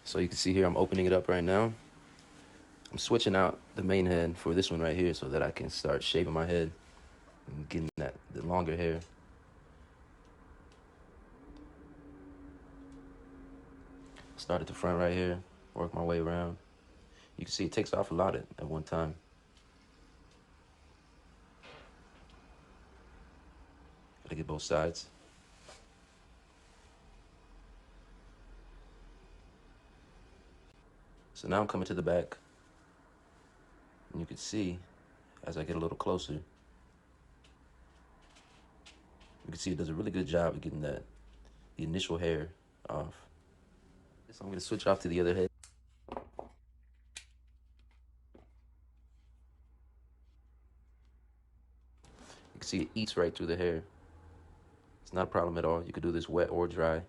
So you can see here I'm opening it up right now. I'm switching out the main head for this one right here so that I can start shaving my head and getting the longer hair. Start at the front right here, work my way around. You can see it takes off a lot at one time. Gotta get both sides. So now I'm coming to the back, and you can see as I get a little closer, you can see it does a really good job of getting the initial hair off. So I'm gonna switch off to the other head. You can see it eats right through the hair. It's not a problem at all. You could do this wet or dry.